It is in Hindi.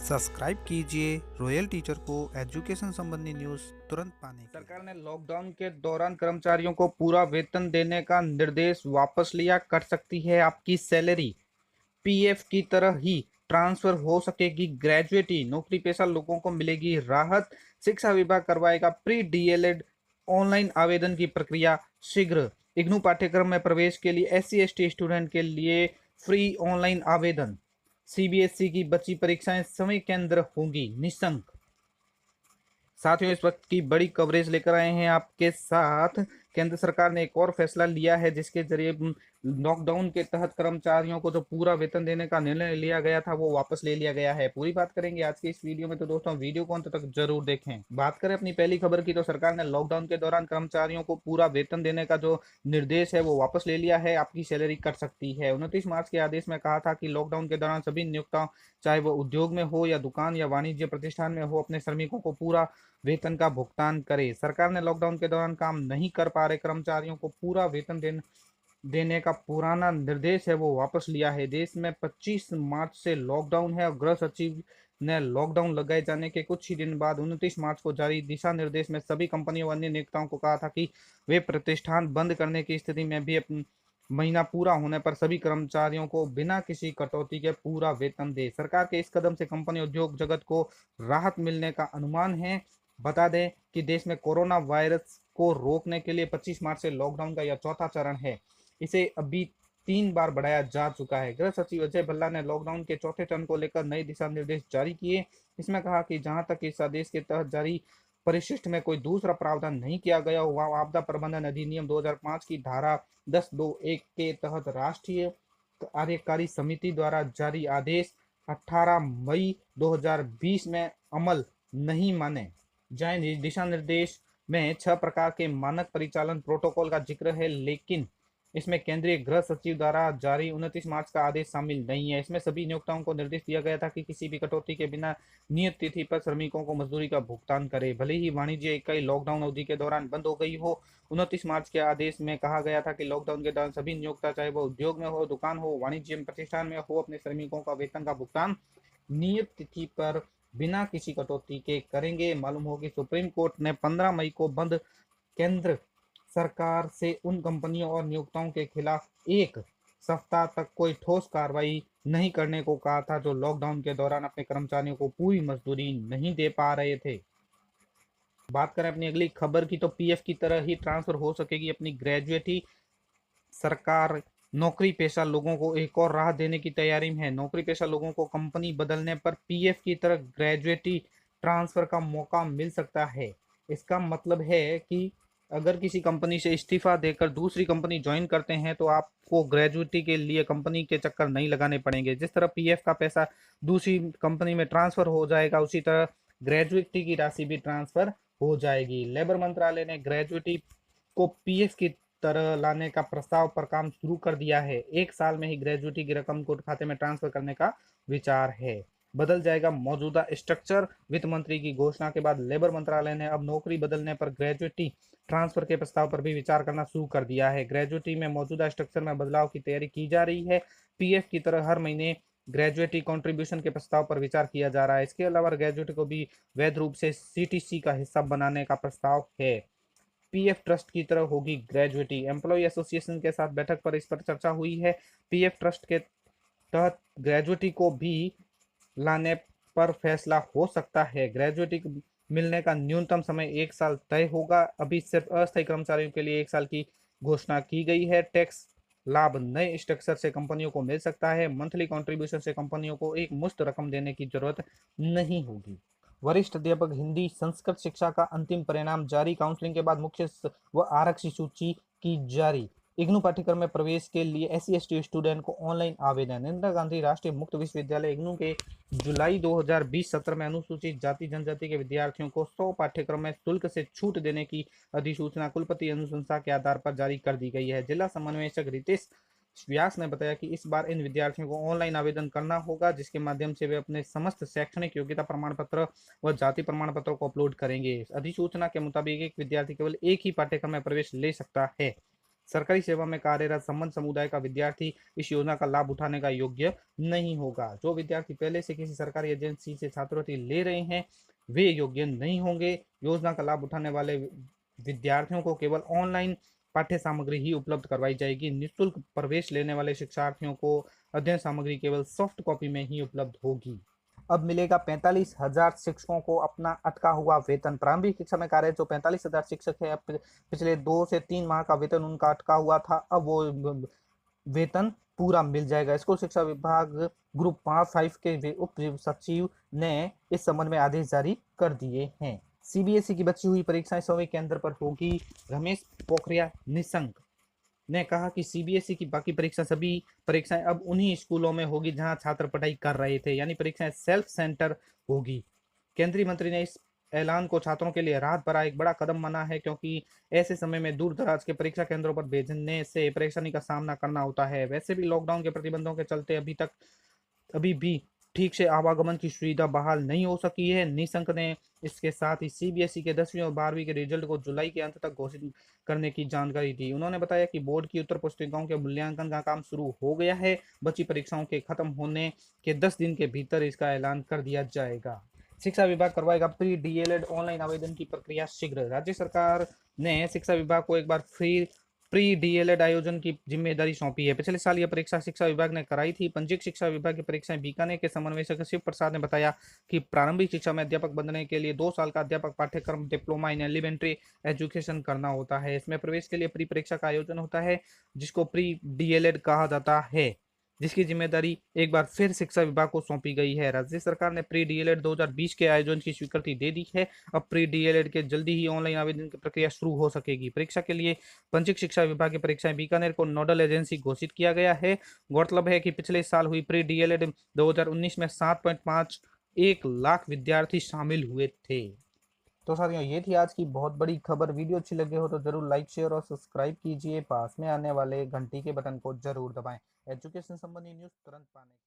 सब्सक्राइब कीजिए रॉयल टीचर को एजुकेशन संबंधी न्यूज़ तुरंत पाने के लिए। सरकार ने लॉकडाउन के दौरान कर्मचारियों को पूरा वेतन देने का निर्देश वापस लिया। कट सकती है आपकी सैलरी। पीएफ की तरह ही ट्रांसफर हो सकेगी ग्रेजुएटी। नौकरी पेशा लोगों को मिलेगी राहत। शिक्षा विभाग करवाएगा प्री डीएलएड ऑनलाइन आवेदन की प्रक्रिया शीघ्र। इग्नू पाठ्यक्रम में प्रवेश के लिए एससी एसटी स्टूडेंट के लिए फ्री ऑनलाइन आवेदन। सीबीएसई की बची परीक्षाएं समय केंद्र होंगी निःशुल्क। साथियों, इस वक्त की बड़ी कवरेज लेकर आए हैं आपके साथ। केंद्र सरकार ने एक और फैसला लिया है जिसके जरिए लॉकडाउन के तहत कर्मचारियों को जो पूरा वेतन देने का निर्णय लिया गया था वो वापस ले लिया गया है। पूरी बात करेंगे आज की इस वीडियो में, तो दोस्तों वीडियो को अंत तक जरूर देखें। बात करें अपनी पहली खबर की, तो सरकार ने लॉकडाउन के दौरान कर्मचारियों को पूरा वेतन देने का जो निर्देश है वो वापस ले लिया है। आपकी सैलरी कट सकती है। 29 मार्च के आदेश में कहा था कि लॉकडाउन के दौरान सभी नियोक्ताओं, चाहे वो उद्योग में हो या दुकान या वाणिज्य प्रतिष्ठान में हो, अपने श्रमिकों को पूरा वेतन का भुगतान करे। सरकार ने लॉकडाउन के दौरान काम नहीं कर पा रहे कर्मचारियों को पूरा वेतन देने का पुराना निर्देश है वो वापस लिया है। देश में 25 मार्च से लॉकडाउन है और गृह सचिव ने लॉकडाउन लगाए जाने के कुछ ही दिन बाद 29 मार्च को जारी दिशा निर्देश में सभी कंपनियों और अन्य नियोक्ताओं को कहा था कि वे प्रतिष्ठान बंद करने की स्थिति में भी महीना पूरा होने पर सभी कर्मचारियों को बिना किसी कटौती के पूरा वेतन दे। सरकार के इस कदम से कंपनी उद्योग जगत को राहत मिलने का अनुमान है। बता दें कि देश में कोरोना वायरस को रोकने के लिए 25 मार्च से लॉकडाउन का यह चौथा चरण है। इसे अभी 3 बार बढ़ाया जा चुका है। गृह सचिव अजय भल्ला ने लॉकडाउन के चौथे चरण को लेकर नए दिशा निर्देश जारी किए। इसमें कहा कि जहां तक इस आदेश के तहत जारी परिशिष्ट में कोई दूसरा प्रावधान नहीं किया गया हुआ, आपदा प्रबंधन अधिनियम 2005 की धारा 10(2)(1) के तहत राष्ट्रीय कार्यकारी समिति द्वारा जारी आदेश 18 मई 2020 में अमल नहीं माने जाए। दिशा निर्देश में 6 प्रकार के मानक परिचालन प्रोटोकॉल का जिक्र है, लेकिन इसमें केंद्रीय गृह सचिव द्वारा जारी 29 मार्च का आदेश शामिल नहीं है। इसमें सभी नियोक्ताओं को निर्देश दिया गया था कि किसी भी कटौती के बिना नियत तिथि पर श्रमिकों को मजदूरी का भुगतान करे, भले ही वाणिज्य इकाई लॉकडाउन अवधि के दौरान बंद हो गई हो। 29 मार्च के आदेश में कहा गया था कि लॉकडाउन के दौरान सभी नियोक्ता, चाहे वो उद्योग में हो, दुकान हो, वाणिज्य प्रतिष्ठान में हो, अपने श्रमिकों का वेतन का भुगतान नियत तिथि पर बिना किसी कटौती के करेंगे। मालूम हो कि सुप्रीम कोर्ट ने 15 मई को बंद केंद्र सरकार से उन कंपनियों और नियोक्ताओं के खिलाफ एक सप्ताह तक कोई ठोस कार्रवाई नहीं करने को कहा था जो लॉकडाउन के दौरान अपने कर्मचारियों को पूरी मजदूरी नहीं दे पा रहे थे। बात करें अपनी अगली खबर की, तो पीएफ की तरह ही ट्रांसफर हो सकेगी अपनी ग्रेजुएटी। सरकार नौकरी पेशा लोगों को एक और राहत देने की तैयारी में है। नौकरी पेशा लोगों को कंपनी बदलने पर पीएफ की तरह ग्रेजुएटी ट्रांसफर का मौका मिल सकता है। इसका मतलब है कि अगर किसी कंपनी से इस्तीफा देकर दूसरी कंपनी ज्वाइन करते हैं तो आपको ग्रेजुएटी के लिए कंपनी के चक्कर नहीं लगाने पड़ेंगे। जिस तरह पीएफ का पैसा दूसरी कंपनी में ट्रांसफर हो जाएगा, उसी तरह ग्रेजुएटी की राशि भी ट्रांसफर हो जाएगी। लेबर मंत्रालय ने ग्रेजुएटी को पीएफ की तरह लाने का प्रस्ताव पर काम शुरू कर दिया है। 1 साल में ही ग्रेजुएटी की रकम को खाते में ट्रांसफर करने का विचार है। बदल जाएगा मौजूदा स्ट्रक्चर। वित्त मंत्री की घोषणा के बाद लेबर मंत्रालय ने अब नौकरी बदलने पर ग्रेजुएटी ट्रांसफर के प्रस्ताव पर भी विचार करना शुरू कर दिया है। ग्रेजुएटी में मौजूदा स्ट्रक्चर में बदलाव की तैयारी की जा रही है। पीएफ की तरह हर महीने ग्रेजुएटी कंट्रीब्यूशन के प्रस्ताव पर विचार किया जा रहा है। इसके अलावा ग्रेजुएटी को भी वैध रूप से सीटीसी का हिस्सा बनाने का प्रस्ताव है। पीएफ ट्रस्ट की तरह होगी ग्रेजुएटी। एम्प्लॉय एसोसिएशन के साथ बैठक पर इस पर चर्चा हुई है। पीएफ ट्रस्ट के तहत ग्रेजुएटी को भी लाने पर फैसला हो सकता है। ग्रेजुएटी मिलने का न्यूनतम समय 1 साल तय होगा। अभी सिर्फ अस्थायी कर्मचारियों के लिए 1 साल की घोषणा की गई है। टैक्स लाभ नए स्ट्रक्चर से कंपनियों को मिल सकता है। मंथली कंट्रीब्यूशन से कंपनियों को एक मुश्त रकम देने की जरूरत नहीं होगी। वरिष्ठ अध्यापक हिंदी संस्कृत शिक्षा का अंतिम परिणाम जारी। काउंसलिंग के बाद मुख्य व आरक्षित सूची की जारी। इग्नू पाठ्यक्रम में प्रवेश के लिए एससी एसटी स्टूडेंट को ऑनलाइन आवेदन। इंदिरा गांधी राष्ट्रीय मुक्त विश्वविद्यालय इग्नू के जुलाई 2020 सत्र में अनुसूचित जाति जनजाति के विद्यार्थियों को 100 पाठ्यक्रम में शुल्क से छूट देने की अधिसूचना कुलपति अनुशंसा के आधार पर जारी कर दी गई है। जिला समन्वयक रितेश व्यास ने बताया कि इस बार इन विद्यार्थियों को ऑनलाइन आवेदन करना होगा, जिसके माध्यम से वे अपने समस्त शैक्षणिक योग्यता प्रमाण पत्र व जाति प्रमाण पत्र को अपलोड करेंगे। अधिसूचना के मुताबिक एक विद्यार्थी केवल एक ही पाठ्यक्रम में प्रवेश ले सकता है। सरकारी सेवा में कार्यरत संबद्ध समुदाय का विद्यार्थी इस योजना का लाभ उठाने का योग्य नहीं होगा। जो विद्यार्थी पहले से किसी सरकारी एजेंसी से छात्रवृत्ति ले रहे हैं वे योग्य नहीं होंगे। योजना का लाभ उठाने वाले विद्यार्थियों को केवल ऑनलाइन पाठ्य सामग्री ही उपलब्ध करवाई जाएगी। निःशुल्क प्रवेश लेने वाले शिक्षार्थियों को अध्ययन सामग्री केवल सॉफ्ट कॉपी में ही उपलब्ध होगी। अब मिलेगा 45,000 शिक्षकों को अपना अटका हुआ वेतन। प्रारंभिक शिक्षा में कार्यरत जो 45,000 शिक्षक है, अब पिछले 2 से 3 माह का वेतन उनका अटका हुआ था, अब वो वेतन पूरा मिल जाएगा। स्कूल शिक्षा विभाग ग्रुप 5 के उप सचिव ने इस संबंध में आदेश जारी कर दिए हैं। सीबीएसई की बची हुई परीक्षाएं 100वें केंद्र पर होगी। रमेश पोखरियाल निशंक ने कहा कि सीबीएसई की बाकी सभी परीक्षाएं अब उन्हीं स्कूलों में होगी जहां छात्र पढ़ाई कर रहे थे, यानी परीक्षाएं सेल्फ सेंटर होगी। केंद्रीय मंत्री ने इस ऐलान को छात्रों के लिए राहत भरा एक बड़ा कदम माना है, क्योंकि ऐसे समय में दूर दराज के परीक्षा केंद्रों पर भेजने से परेशानी का सामना करना होता है। वैसे भी लॉकडाउन के प्रतिबंधों के चलते अभी भी ठीक से आवागमन की सुविधा बहाल नहीं हो सकी है। निशंक ने इसके साथ ही सीबीएसई के 10वीं और 12वीं के रिजल्ट को जुलाई के अंत तक घोषित करने की जानकारी दी। उन्होंने बताया कि बोर्ड की उत्तर पुस्तिकाओं के मूल्यांकन का काम शुरू हो गया है। बची परीक्षाओं के खत्म होने के 10 दिन के भीतर इसका ऐलान कर दिया जाएगा। शिक्षा विभाग करवाएगा प्री डीएलएड ऑनलाइन आवेदन की प्रक्रिया शीघ्र। राज्य सरकार ने शिक्षा विभाग को एक बार प्री डीएलएड आयोजन की जिम्मेदारी सौंपी है। पिछले साल यह परीक्षा शिक्षा विभाग ने कराई थी। पंजीकृत शिक्षा विभाग की परीक्षाएं बीकानेर के समन्वयक शिव प्रसाद ने बताया कि प्रारंभिक शिक्षा में अध्यापक बनने के लिए 2 साल का अध्यापक पाठ्यक्रम डिप्लोमा इन एलिमेंट्री एजुकेशन करना होता है। इसमें प्रवेश के लिए प्री परीक्षा का आयोजन होता है, जिसको प्री डीएलएड कहा जाता है, जिसकी जिम्मेदारी एक बार फिर शिक्षा विभाग को सौंपी गई है। राज्य सरकार ने प्री डीएलएड 2020 के आयोजन की स्वीकृति दे दी है। अब प्री डीएलएड के जल्दी ही ऑनलाइन आवेदन की प्रक्रिया शुरू हो सकेगी। परीक्षा के लिए पंजीकृत शिक्षा विभाग की परीक्षाएं बीकानेर को नोडल एजेंसी घोषित किया गया है। गौरतलब है कि पिछले साल हुई प्री डीएलएड 2019 में 7.51 लाख विद्यार्थी शामिल हुए थे। तो साथियों, ये थी आज की बहुत बड़ी खबर। वीडियो अच्छी लगे हो तो जरूर लाइक, शेयर और सब्सक्राइब कीजिए। पास में आने वाले घंटी के बटन को जरूर दबाएं एजुकेशन संबंधी न्यूज़ तुरंत पाने के लिए।